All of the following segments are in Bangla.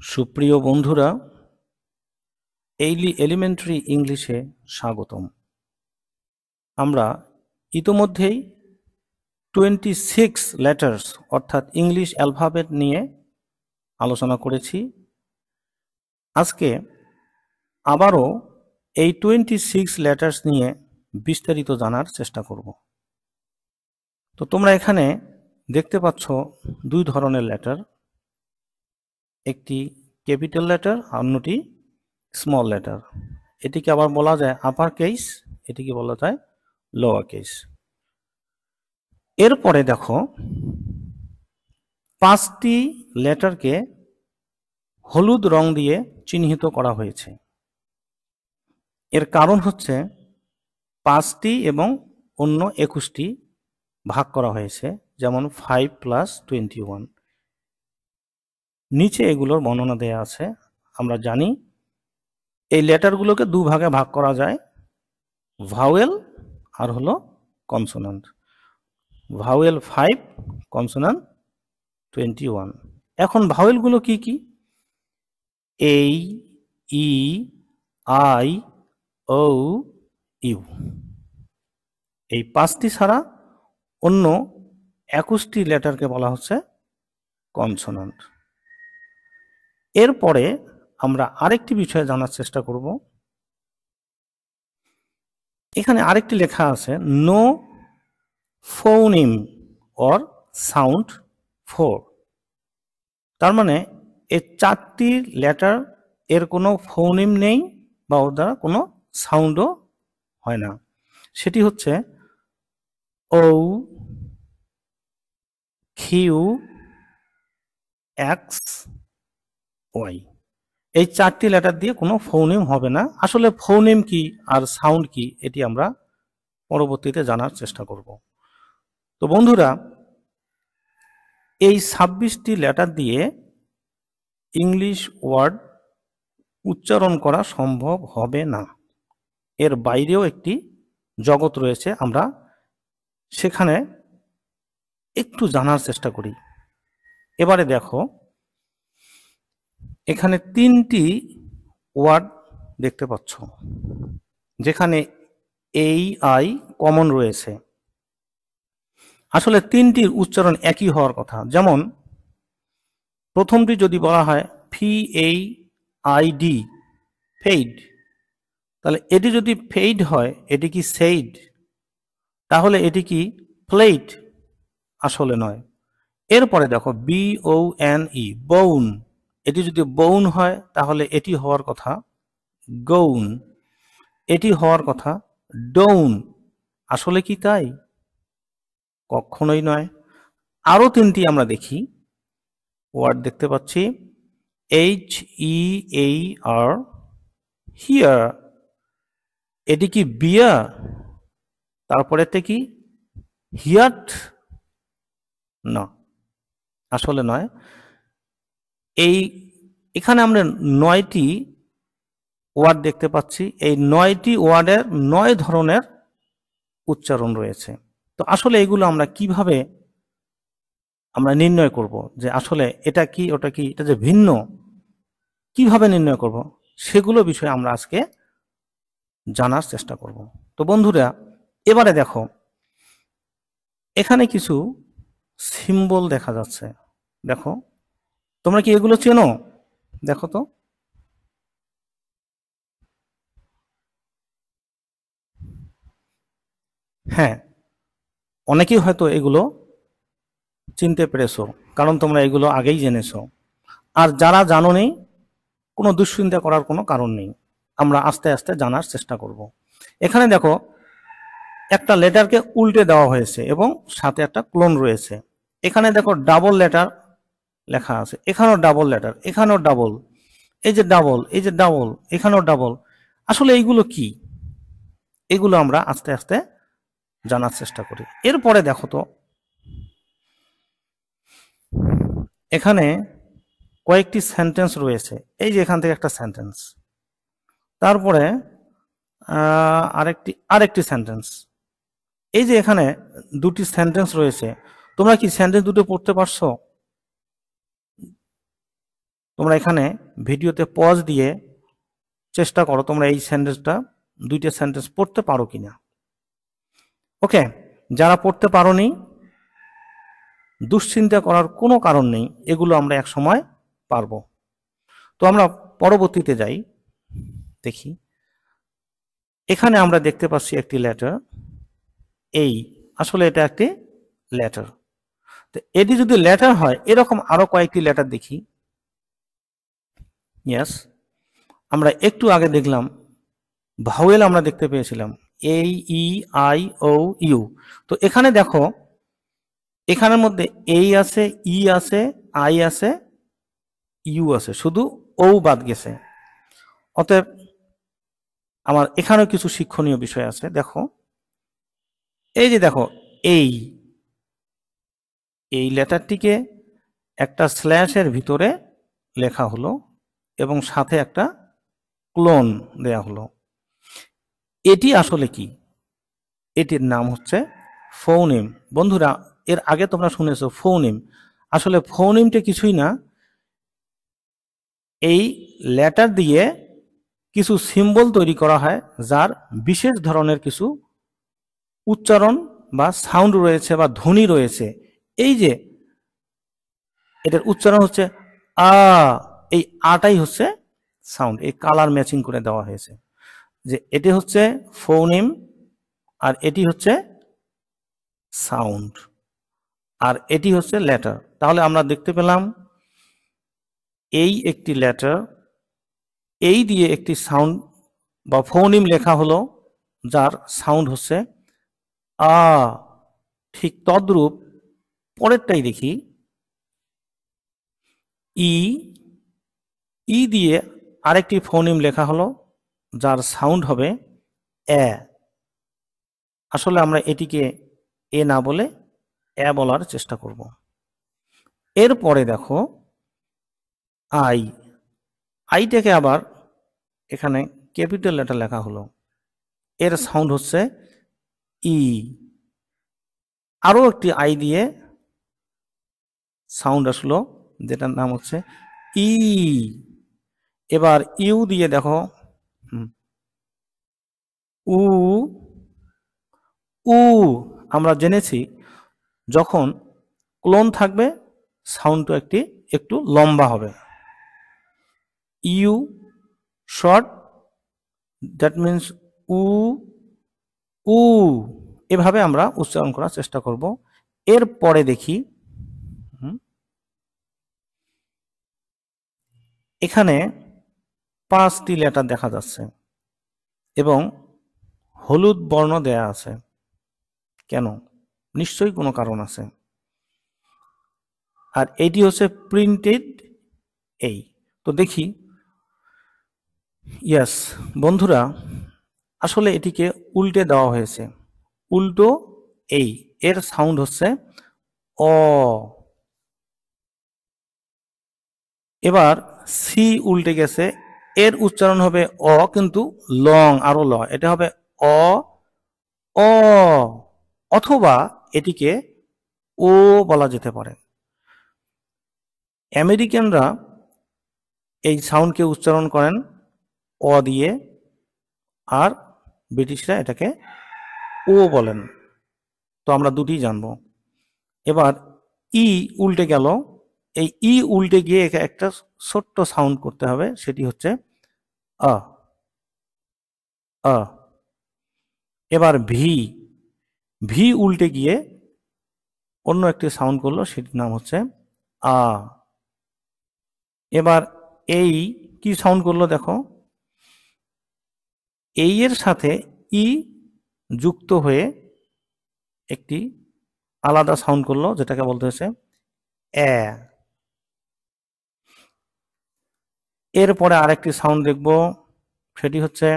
সুপ্রিয় বন্ধুরা, এলিমেন্টারি ইংলিশে স্বাগতম। আমরা ইতোমধ্যেই 26 লেটার্স অর্থাৎ ইংলিশ অ্যালফাবেট নিয়ে আলোচনা করেছি। আজকে আবারও এই 26 লেটার্স নিয়ে বিস্তারিত জানার চেষ্টা করব। তো তোমরা এখানে দেখতে পাচ্ছ দুই ধরনের লেটার, একটি ক্যাপিটাল লেটার, অন্যটি স্মল লেটার। এটিকে আবার বলা যায় আপার কেস, এটিকে বলা যায় লোয়ার কেস। এরপরে দেখো 5টি লেটারকে হলুদ রং দিয়ে চিহ্নিত করা হয়েছে। এর কারণ হচ্ছে 5টি এবং অন্য 21টি ভাগ করা হয়েছে, যেমন 5 + 21। নিচে এগুলোর বর্ণনা দেয়া আছে। আমরা জানি এই লেটারগুলোকে দুভাগে ভাগ করা যায়, ভাওয়েল আর হলো কনসোনান্ট। Vowel 5, consonant 21। এখন ভাওয়েলগুলো কি কি? এই, ই, আই, ও, ইউ। এই 5টি ছাড়া অন্য 21টি লেটারকে বলা হচ্ছে কনসোনান্ট। এরপরে আমরা আরেকটি বিষয়ে জানার চেষ্টা করব। এখানে আরেকটি লেখা আছে, নো ফোনিম অর সাউন্ড ফর। তার মানে এই 4টি লেটার এর কোনো ফোনিম নেই বা ওর দ্বারা কোনো সাউন্ডও হয় না। সেটি হচ্ছে ও, কিউ, এক্স, ওয়াই। এই 4টি লেটার দিয়ে কোনো ফোনিম হবে না। আসলে ফোনিম কি আর সাউন্ড কি এটি আমরা পরবর্তীতে জানার চেষ্টা করব। তো বন্ধুরা, এই 26টি লেটার দিয়ে ইংলিশ ওয়ার্ড উচ্চারণ করা সম্ভব হবে না। এর বাইরেও একটি জগৎ রয়েছে, আমরা সেখানে একটু জানার চেষ্টা করি। এবারে দেখো, এখানে 3টি ওয়ার্ড দেখতে পাচ্ছ, যেখানে এই, আই কমন রয়েছে। আসলে 3টির উচ্চারণ একই হওয়ার কথা। যেমন প্রথমটি যদি বলা হয় FAID, ফেইড, তাহলে এটি যদি ফেইড হয় এটি কি সেইড? তাহলে এটি কি প্লেট? আসলে নয়। এরপরে দেখো BONE, বউন, এটি যদি বউন হয় তাহলে এটি হওয়ার কথা গৌন, এটি হওয়ার কথা ডৌন। আসলে কি তাই? কখনোই নয়। আরো 3টি আমরা দেখি, ওয়ার্ড দেখতে পাচ্ছি HEAR, হিয়ার, এটি কি বিয়ার? তারপরেতে কি হিয়াট? না, আসলে নয়। এখানে আমরা 9টি ওয়ার্ড দেখতে পাচ্ছি। এই 9টি ওয়ার্ডের 9 ধরনের উচ্চারণ রয়েছে। তো আসলে এগুলো আমরা কিভাবে নির্ণয় করব যে আসলে এটা কি ওটা কি, এটা যে ভিন্ন, কিভাবে নির্ণয় করব, সেগুলো বিষয়ে আমরা আজকে জানার চেষ্টা করব। তো বন্ধুরা, এবারে দেখো, এখানে কিছু সিম্বল দেখা যাচ্ছে। দেখো, তোমরা কি এগুলো চেনো? দেখো তো। হ্যাঁ, অনেকেই হয়তো এগুলো চিনতে পেরেছো, কারণ তোমরা এগুলো আগেই জেনেছো। আর যারা জানোনি, কোনো দুশ্চিন্তা করার কোনো কারণ নেই। আমরা আস্তে আস্তে জানার চেষ্টা করব। এখানে দেখো, একটা লেটারকে উল্টে দেওয়া হয়েছে এবং সাথে একটা ক্লোন রয়েছে। এখানে দেখো ডাবল লেটার লেখা আছে, এখানেও ডাবল লেটার, এখানেও ডাবল, এই যে ডাবল, এই যে ডাবল, এখানেও ডাবল। আসলে এইগুলো কি? এগুলো আমরা আস্তে আস্তে জানার চেষ্টা করি। এরপরে দেখো তো, এখানে কয়েকটি সেন্টেন্স রয়েছে। এই যে এখান থেকে একটা সেন্টেন্স, তারপরে আরেকটি সেন্টেন্স। এই যে এখানে 2টি সেন্টেন্স রয়েছে। তোমরা কি সেন্টেন্স দুটো পড়তে পারছো? তোমরা এখানে ভিডিওতে পজ দিয়ে চেষ্টা করো তোমরা এই সেন্টেন্সটা, দুইটা সেন্টেন্স পড়তে পারো কিনা। ওকে, যারা পড়তে পারোনি দুশ্চিন্তা করার কোনো কারণ নেই, এগুলো আমরা এক সময় পারবো। তো আমরা পরবর্তীতে যাই, দেখি এখানে আমরা দেখতে পাচ্ছি একটি লেটার এই, আসলে এটা একটি লেটার। তো এটি যদি লেটার হয় এরকম আরো কয়েকটি লেটার দেখি। ইয়েস, আমরা একটু আগে দেখলাম ভাওয়েল আমরা দেখতে পেয়েছিলাম এ ই আই ও ইউ। তো এখানে দেখো এখানের মধ্যে এই আছে, ই আছে, আই আছে, ইউ আছে, শুধু ও বাদ গেছে। অতএব আমার এখানেও কিছু শিক্ষণীয় বিষয় আছে। দেখো এই যে দেখো এই লেটারটিকে একটা স্ল্যাশের ভিতরে লেখা হলো এবং সাথে একটা ক্লোন দেয়া হলো। এটি আসলে কি? এটির নাম হচ্ছে ফোনেম। বন্ধুরা, এর আগে তোমরা শুনেছো ফোনেম। আসলে ফোনেমটা কিছুই না, এই লেটার দিয়ে কিছু সিম্বল তৈরি করা হয় যার বিশেষ ধরনের কিছু উচ্চারণ বা সাউন্ড রয়েছে বা ধ্বনি রয়েছে। এই যে এটার উচ্চারণ হচ্ছে আ, এই আটাই হচ্ছে সাউন্ড, এই কালার ম্যাচিং করে দেওয়া হয়েছে যে এটি হচ্ছে ফোনেম আর এটি হচ্ছে সাউন্ড আর এটি হচ্ছে লেটার। তাহলে আমরা দেখতে পেলাম এই একটি লেটার, এই দিয়ে একটি সাউন্ড বা ফোনেম লেখা হলো যার সাউন্ড হচ্ছে আ। ঠিক তদ্রূপ পরেরটাই দেখি, ই দিয়ে আরেকটি ফোনেম লেখা হলো যার সাউন্ড হবে এ। আসলে আমরা এটিকে এ না বলে এ বলার চেষ্টা করব। এরপরে দেখো আইটাকে আবার এখানে ক্যাপিটাল লেটার লেখা হলো, এর সাউন্ড হচ্ছে ই। আরো একটি আই দিয়ে সাউন্ড আসলো যেটার নাম হচ্ছে ই। এবার ইউ দিয়ে দেখো উ, উ আমরা জেনেছি যখন ক্লোন থাকবে সাউন্ডটা একটু লম্বা হবে। ইউ শর্ট, দ্যাট মিনস উ, উ। এভাবে আমরা উচ্চারণ করার চেষ্টা করব। এরপরে দেখি এখানে 5টি লেটার দেখা যাচ্ছে এবং হলুদ বর্ণ দেয়া আছে। কেন? নিশ্চয়ই কোনো কারণ আছে। আর এটি হচ্ছে প্রিন্টেড এই। তো দেখি, ইয়েস বন্ধুরা, আসলে এটিকে উল্টে দেওয়া হয়েছে, উল্টো এই, এর সাউন্ড হচ্ছে অ। এবার সি উল্টে গেছে, এর উচ্চারণ হবে অ কিন্তু লং, আরো ল, এটা হবে অ অ, অথবা এটিকে ও বলা যেতে পারে। আমেরিকানরা এই সাউন্ডকে উচ্চারণ করেন অ দিয়ে আর ব্রিটিশরা এটাকে ও বলেন। তো আমরা দুটি জানবো। এবার ই উল্টে গেল, এই ই উল্টে গিয়ে একটা ছোট্ট সাউন্ড করতে হবে, সেটি হচ্ছে আ আ। এবার ভি উল্টে গিয়ে অন্য একটি সাউন্ড করলো, সেটির নাম হচ্ছে আ। এবার এই কি সাউন্ড করলো দেখো, এই এর সাথে ই যুক্ত হয়ে একটি আলাদা সাউন্ড করলো যেটাকে বলতে হচ্ছে এ। এরপরে আরেকটি সাউন্ড দেখব, সেটি হচ্ছে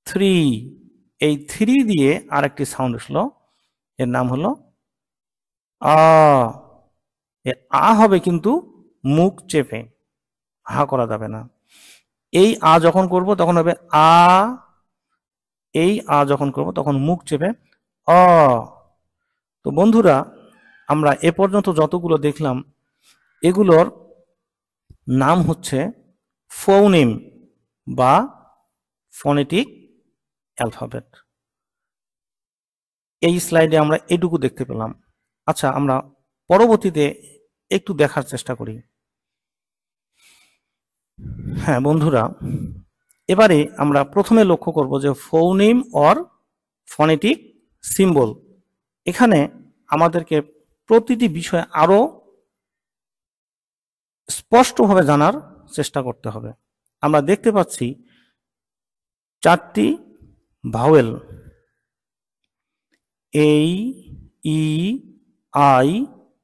থ্রি। এই থ্রি দিয়ে আরেকটি সাউন্ড আসলো, এর নাম হলো আ। আ হবে কিন্তু মুখ চেপে, হা করা যাবে না। এই আ যখন করব তখন হবে আ, এই আ যখন করব তখন মুখ চেপে অ। তো বন্ধুরা, আমরা এ পর্যন্ত যতগুলো দেখলাম এগুলোর নাম হচ্ছে ফোনেম বা ফনেটিক অ্যালফাবেট। এই স্লাইডে আমরা এটুকু দেখতে পেলাম। আচ্ছা, আমরা পরবর্তীতে একটু দেখার চেষ্টা করি। হ্যাঁ বন্ধুরা, এবারে আমরা প্রথমে লক্ষ্য করব যে ফোনেম অর ফনেটিক সিম্বল। এখানে আমাদেরকে প্রতিটি বিষয় আরো স্পষ্টভাবে জানার চেষ্টা করতে হবে। আমরা দেখতে পাচ্ছি 4টি ভাওয়েল, এই, ই, আই,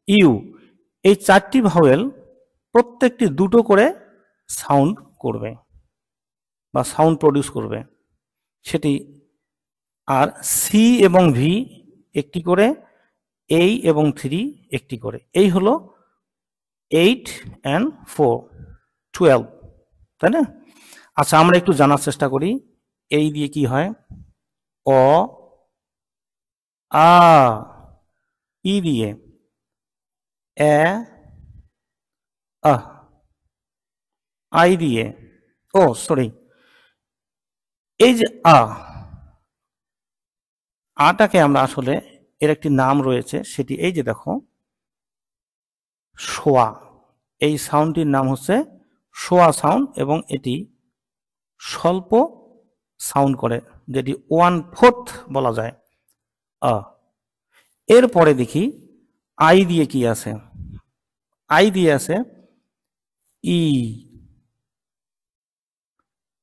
ইউ। এই 4টি ভাওয়েল প্রত্যেকটি দুটো করে সাউন্ড করবে বা সাউন্ড প্রডিউস করবে সেটি। আর সি এবং ভি একটি করে, এই এবং 3 একটি করে। এই হলো 8 and 4, 12, তাই না? আচ্ছা, আমরা একটু জানার চেষ্টা করি এই দিয়ে কি হয়। অ, আ, ই দিয়ে এ, আহ, আই দিয়ে, ও সরি, এই যে আটাকে আমরা আসলে এর একটি নাম রয়েছে, সেটি এই যে দেখো শোয়া। এই সাউন্ডটির নাম হচ্ছে শোয়া সাউন্ড এবং এটি স্বল্প সাউন্ড করে, যেটি 1/4 বলা যায়। এরপরে দেখি আই দিয়ে কি আছে। আই দিয়ে আছে ই,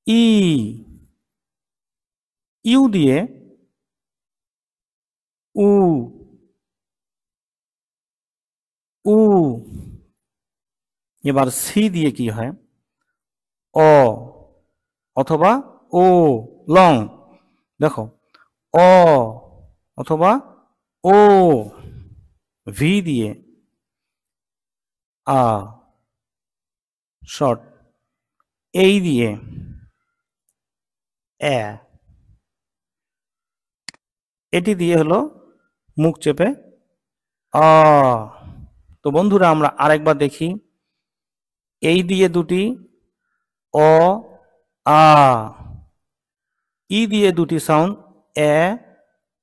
ই, ইউ দিয়ে উ, উ। এবার সি দিয়ে কি হয়, অ অথবা ও, লং। দেখো অ অথবা ও। ভি দিয়ে আ, শর্ট। এই দিয়ে এ। এটি দিয়ে হলো মুখ চেপে আ। তো বন্ধুরা, আমরা আরেকবার দেখি। এই দিয়ে দুটি অ, আ। ই দিয়ে দুটি সাউন্ড এ,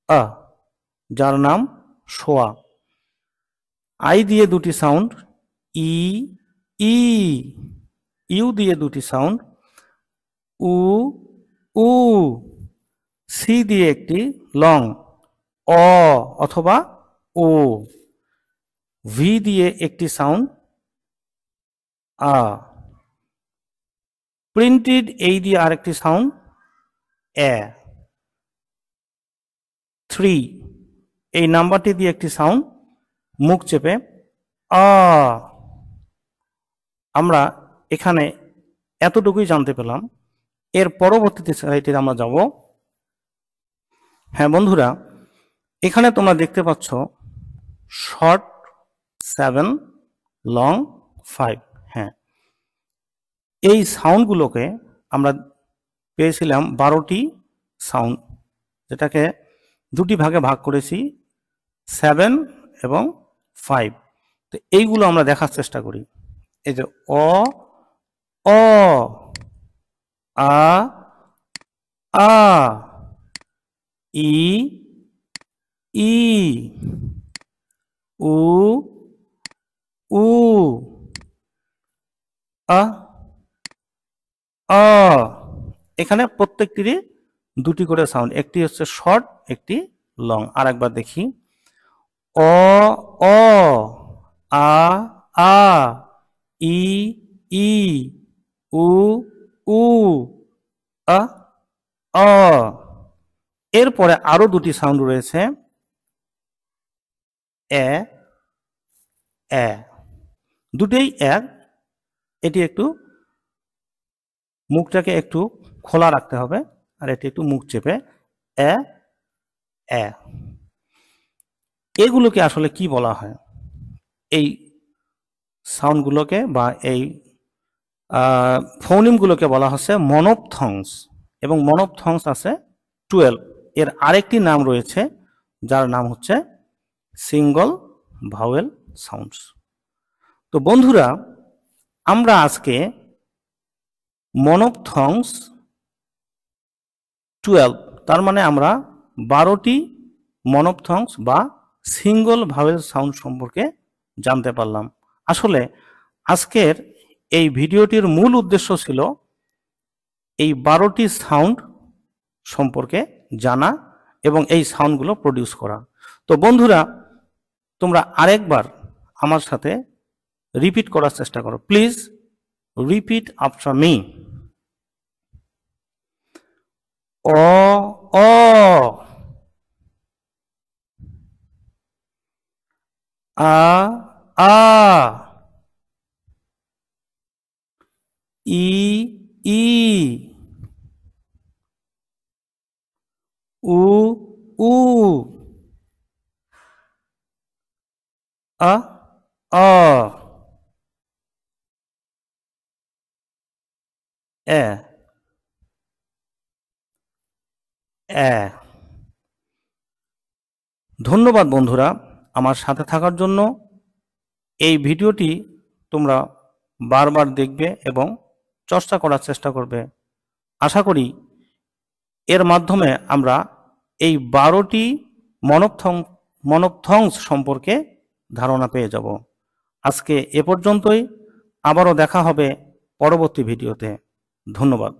আ, যার নাম শোয়া। আই দিয়ে দুটি সাউন্ড ই, ই। ইউ দিয়ে দুটি সাউন্ড উ, উ। সি দিয়ে একটি লং অ অথবা ও। ভি দিয়ে একটি সাউন্ড আ। প্রিন্টেড এই দিয়ে আরেকটি সাউন্ড এ। 3 এই নাম্বারটি দিয়ে একটি সাউন্ড মুখ চেপে আ। আমরা এখানে এতটুকুই জানতে পেলাম। এর পরবর্তীতে স্লাইডে আমরা যাব। হ্যাঁ বন্ধুরা, এখানে তোমরা দেখতে পাচ্ছ শর্ট 7, লং 5। হ্যাঁ, এই সাউন্ডগুলোকে আমরা পেয়েছিলাম 12টি সাউন্ড, যেটাকে দুটি ভাগে ভাগ করেছি, 7 এবং 5। তো এইগুলো আমরা দেখার চেষ্টা করি। এই যে অ, অ, আ, আ, ই, ই, উ, উ, আ, আ। এখানে প্রত্যেকটিরই দুটি করে সাউন্ড, একটি হচ্ছে শর্ট, একটি লং। আর একবার দেখি। অ, অ, আ, আ, ই, ই, উ, উ, আ, অ। এরপরে আরো দুটি সাউন্ড রয়েছে এ, এ। দুটেই এক। এটি একটু মুখটাকে একটু খোলা রাখতে হবে, আর এটি একটু মুখ চেপে এ, এ। এগুলোকে আসলে কি বলা হয়? এই সাউন্ডগুলোকে বা এই ফোনিমগুলোকে বলা হচ্ছে মনোপথংস, এবং মনোপথংস আছে 12। এর আরেকটি নাম রয়েছে যার নাম হচ্ছে সিঙ্গল ভাওয়েল সাউন্ডস। তো বন্ধুরা, আমরা আজকে মনোপথংস 12, তার মানে আমরা 12টি মনোপথংস বা সিঙ্গল ভাওয়েল সাউন্ড সম্পর্কে জানতে পারলাম। আসলে আজকের এই ভিডিওটির মূল উদ্দেশ্য ছিল এই 12টি সাউন্ড সম্পর্কে জানা এবং এই সাউন্ডগুলো প্রডিউস করা। তো বন্ধুরা, তোমরা আরেকবার আমার সাথে রিপিট করার চেষ্টা করো। Please repeat after me. অ অ, আ আ, ই ই, উ উ, আ আ, এ এ। ধন্যবাদ বন্ধুরা আমার সাথে থাকার জন্য। এই ভিডিওটি তোমরা বারবার দেখবে এবং চর্চা করার চেষ্টা করবে। আশা করি এর মাধ্যমে আমরা এই 12টি মনোপথংস সম্পর্কে ধারণা পেয়ে যাব। আজকে এ পর্যন্তই, আবারও দেখা হবে পরবর্তী ভিডিওতে। ধন্যবাদ।